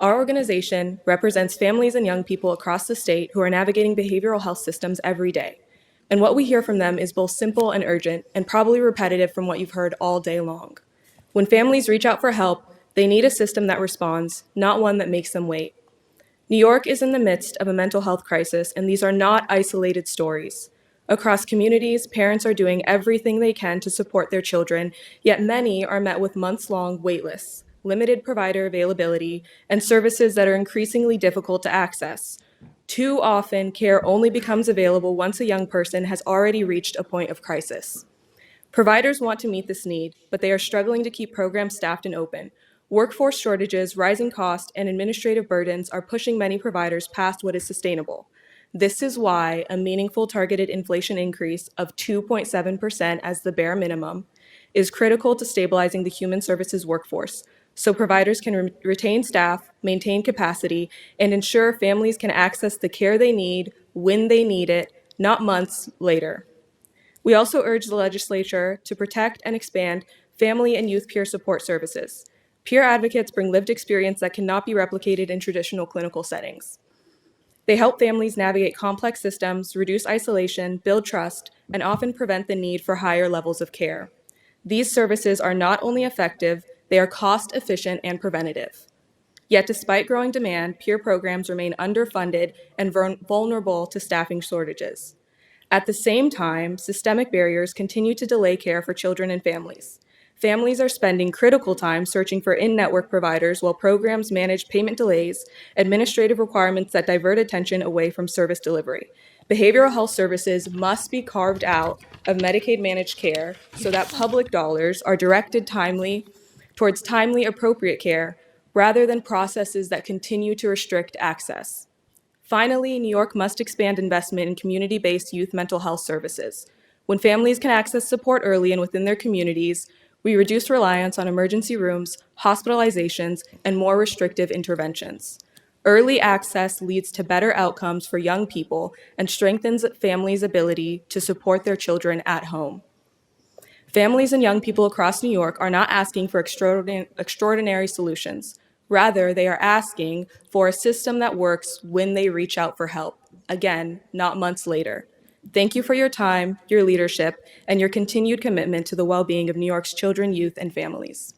Our organization represents families and young people across the state who are navigating behavioral health systems every day. And what we hear from them is both simple and urgent, and probably repetitive from what you've heard all day long. When families reach out for help, they need a system that responds, not one that makes them wait. New York is in the midst of a mental health crisis, and these are not isolated stories. Across communities, parents are doing everything they can to support their children, yet many are met with months-long wait lists, limited provider availability, and services that are increasingly difficult to access. Too often, care only becomes available once a young person has already reached a point of crisis. Providers want to meet this need, but they are struggling to keep programs staffed and open. Workforce shortages, rising costs, and administrative burdens are pushing many providers past what is sustainable. This is why a meaningful targeted inflation increase of 2.7% as the bare minimum is critical to stabilizing the human services workforce, so providers can retain staff, maintain capacity, and ensure families can access the care they need when they need it, not months later. We also urge the legislature to protect and expand family and youth peer support services. Peer advocates bring lived experience that cannot be replicated in traditional clinical settings. They help families navigate complex systems, reduce isolation, build trust, and often prevent the need for higher levels of care. These services are not only effective, they are cost-efficient and preventative. Yet despite growing demand, peer programs remain underfunded and vulnerable to staffing shortages. At the same time, systemic barriers continue to delay care for children and families. Families are spending critical time searching for in-network providers while programs manage payment delays, administrative requirements that divert attention away from service delivery. Behavioral health services must be carved out of Medicaid managed care so that public dollars are directed towards timely, appropriate care rather than processes that continue to restrict access. Finally, New York must expand investment in community-based youth mental health services. When families can access support early and within their communities, we reduce reliance on emergency rooms, hospitalizations, and more restrictive interventions. Early access leads to better outcomes for young people and strengthens families' ability to support their children at home. Families and young people across New York are not asking for extraordinary solutions. Rather, they are asking for a system that works when they reach out for help. Again, not months later. Thank you for your time, your leadership, and your continued commitment to the well-being of New York's children, youth, and families.